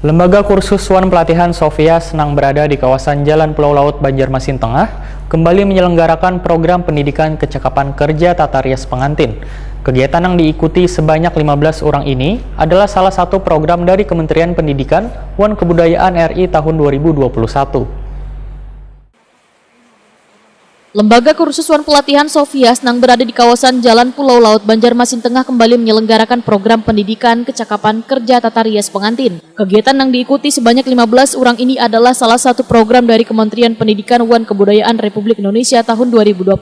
Lembaga Kursus Wan Pelatihan Sofia Senang berada di kawasan Jalan Pulau Laut Banjarmasin Tengah kembali menyelenggarakan program pendidikan kecakapan kerja tata rias pengantin. Kegiatan yang diikuti sebanyak 15 orang ini adalah salah satu program dari Kementerian Pendidikan Wan Kebudayaan RI tahun 2021. Lembaga Kursus Wan Pelatihan Sofia Senang berada di kawasan Jalan Pulau Laut Banjarmasin Tengah kembali menyelenggarakan program pendidikan kecakapan kerja tata rias pengantin. Kegiatan yang diikuti sebanyak 15 orang ini adalah salah satu program dari Kementerian Pendidikan Wan Kebudayaan Republik Indonesia tahun 2021.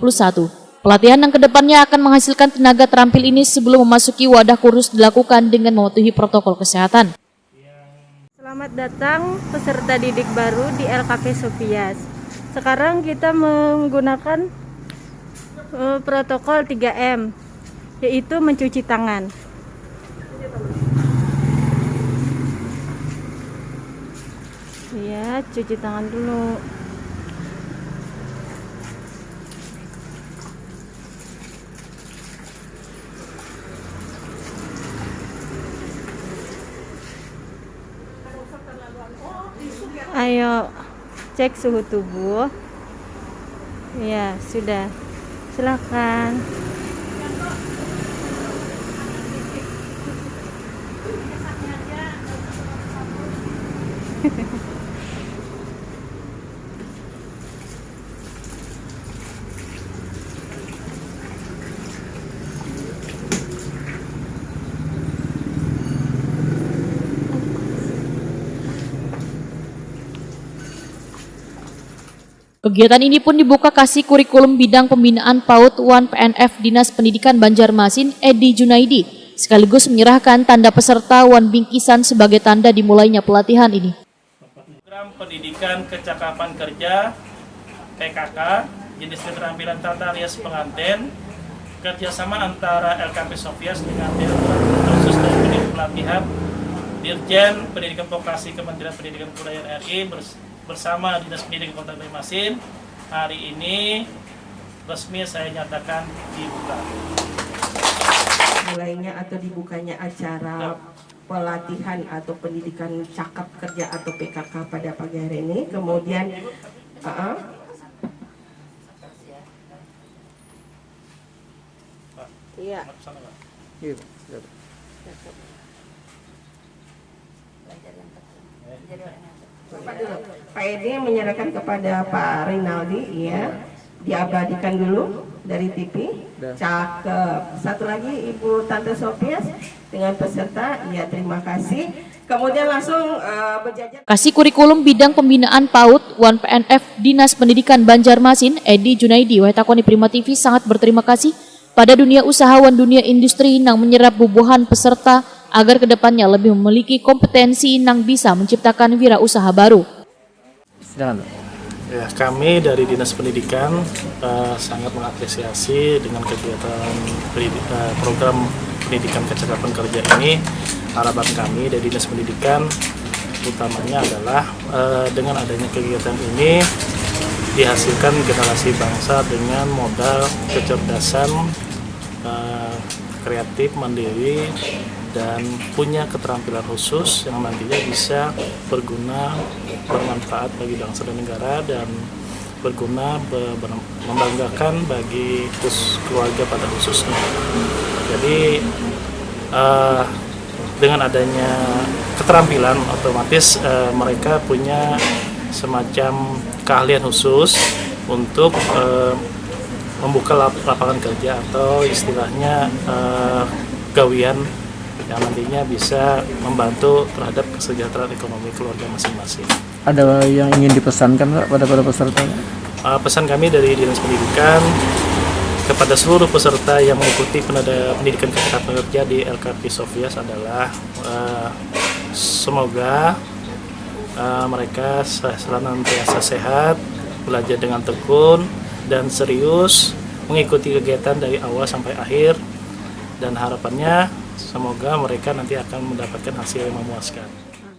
Pelatihan yang kedepannya akan menghasilkan tenaga terampil ini sebelum memasuki wadah kursus dilakukan dengan mematuhi protokol kesehatan. Selamat datang peserta didik baru di LKP Sofias. Sekarang kita menggunakan protokol 3M, yaitu mencuci tangan. Ya, cuci tangan dulu. Ayo cek suhu tubuh. Ya, sudah. Silakan. Kegiatan ini pun dibuka kasih kurikulum bidang pembinaan PAUD Wan PNF Dinas Pendidikan Banjarmasin Edi Junaidi, sekaligus menyerahkan tanda peserta Wan Bingkisan sebagai tanda dimulainya pelatihan ini. Program Pendidikan Kecakapan Kerja PKK jenis keterampilan tata rias pengantin kerjasama antara LKP Sofias dengan Direktorat Khusus dan Pelatihan Dirjen Pendidikan Vokasi Kementerian Pendidikan Kebudayaan RI bersama Dinas Pendidikan Kota Banjarmasin hari ini resmi saya nyatakan dibuka. Mulainya atau dibukanya acara pelatihan atau pendidikan cakap kerja atau PKK pada pagi hari ini. Kemudian iya. Pak Edi menyerahkan kepada Pak Rinaldi, ya, diabadikan dulu dari TV. Cakep. Satu lagi Ibu Tante Sofias dengan peserta, ya, terima kasih. Kemudian langsung berjajar. Kasih kurikulum bidang pembinaan PAUD Wan PNF Dinas Pendidikan Banjarmasin Edi Junaidi Wahtakoni Prima TV sangat berterima kasih pada dunia usahawan dunia industri yang menyerap bubuhan peserta agar kedepannya lebih memiliki kompetensi yang bisa menciptakan wirausaha baru. Ya, kami dari Dinas Pendidikan sangat mengapresiasi dengan kegiatan program pendidikan kecakapan kerja ini. Harapan kami dari Dinas Pendidikan utamanya adalah dengan adanya kegiatan ini dihasilkan generasi bangsa dengan modal kecerdasan, kreatif, mandiri, dan punya keterampilan khusus yang nantinya bisa berguna, bermanfaat bagi bangsa dan negara, dan berguna membanggakan bagi keluarga pada khususnya. Jadi dengan adanya keterampilan otomatis mereka punya semacam keahlian khusus untuk membuka lapangan kerja atau istilahnya gawian yang nantinya bisa membantu terhadap kesejahteraan ekonomi keluarga masing-masing. Ada yang ingin dipesankan Pak pada peserta? Pesan kami dari Dinas Pendidikan kepada seluruh peserta yang mengikuti pendidikan kecakapan kerja di LKP Sofias adalah semoga mereka senantiasa sehat, belajar dengan tekun dan serius, mengikuti kegiatan dari awal sampai akhir, dan harapannya semoga mereka nanti akan mendapatkan hasil yang memuaskan.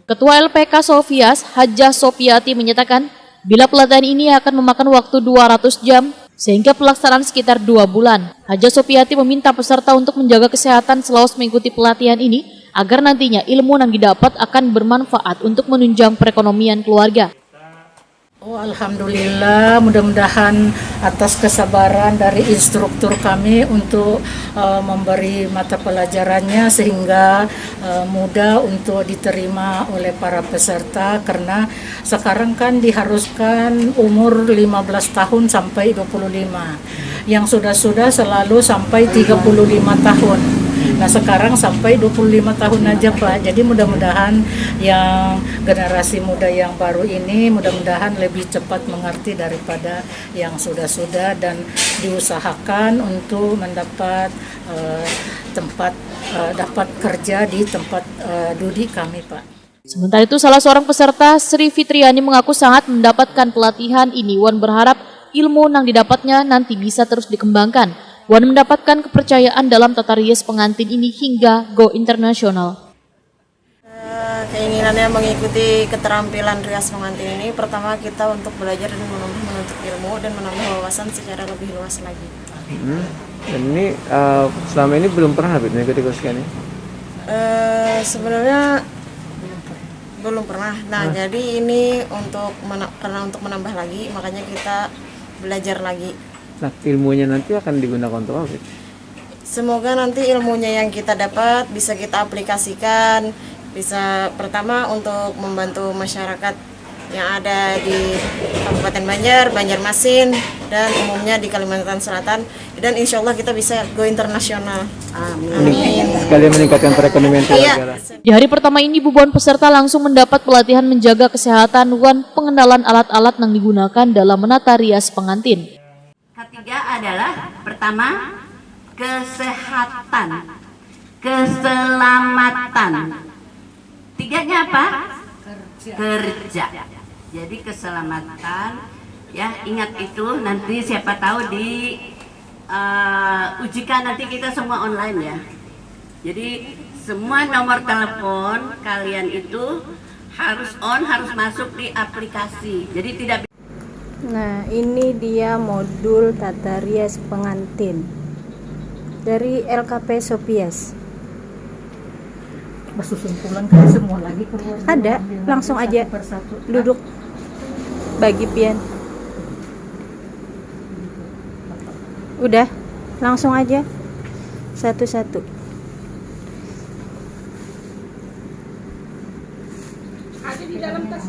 Ketua LPK Sofias, Hajah Sopiati menyatakan, bila pelatihan ini akan memakan waktu 200 jam, sehingga pelaksanaan sekitar 2 bulan. Hajah Sopiati meminta peserta untuk menjaga kesehatan selama mengikuti pelatihan ini, agar nantinya ilmu yang didapat akan bermanfaat untuk menunjang perekonomian keluarga. Oh, alhamdulillah, mudah-mudahan atas kesabaran dari instruktur kami untuk memberi mata pelajarannya sehingga mudah untuk diterima oleh para peserta, karena sekarang kan diharuskan umur 15 tahun sampai 25. Yang sudah-sudah selalu sampai 35 tahun. Nah, sekarang sampai 25 tahun aja, Pak. Jadi mudah-mudahan yang generasi muda yang baru ini mudah-mudahan lebih cepat mengerti daripada yang sudah-sudah, dan diusahakan untuk mendapat dapat kerja di tempat dudi kami, Pak. Sementara itu, salah seorang peserta, Sri Fitriani, mengaku sangat mendapatkan pelatihan ini. Wan berharap ilmu yang didapatnya nanti bisa terus dikembangkan. Wan mendapatkan kepercayaan dalam tata rias pengantin ini hingga go internasional. Keinginannya mengikuti keterampilan rias pengantin ini, pertama kita untuk belajar dan menuntut ilmu dan menambah wawasan secara lebih luas lagi. Dan ini selama ini belum pernah mengikuti kursus ini? Sebenarnya belum pernah. Nah, jadi ini karena untuk menambah lagi, makanya kita belajar lagi. Nah, ilmunya nanti akan digunakan untuk apa? Semoga nanti ilmunya yang kita dapat bisa kita aplikasikan, bisa pertama untuk membantu masyarakat yang ada di Kabupaten Banjar, Banjarmasin, dan umumnya di Kalimantan Selatan, dan insya Allah kita bisa go internasional. Amin. Sekalian meningkatkan perekonomian keluarga. Di hari pertama ini, ribuan peserta langsung mendapat pelatihan menjaga kesehatan wan pengenalan alat-alat yang digunakan dalam menata rias pengantin. Ketiga adalah pertama kesehatan, keselamatan. Tiganya apa? Kerja. Jadi keselamatan, ya ingat itu, nanti siapa tahu di ujikan nanti kita semua online ya. Jadi semua nomor telepon kalian itu harus harus masuk di aplikasi. Jadi tidak. Nah, ini dia modul tata rias pengantin dari LKP Sofias. Susun pulang kan semua lagi keluar. Ada, langsung aja duduk bagi pian. Udah, langsung aja satu-satu. Ada di dalam tas.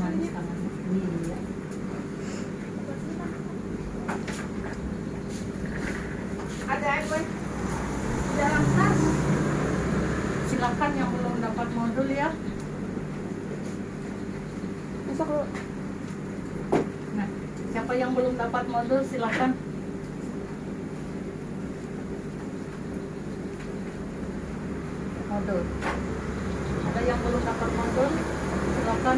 Ada apa? Dalam tas. Silakan yang belum dapat modul ya. Masuk. Nah, siapa yang belum dapat modul silakan. Modul. Ada yang belum dapat modul silakan.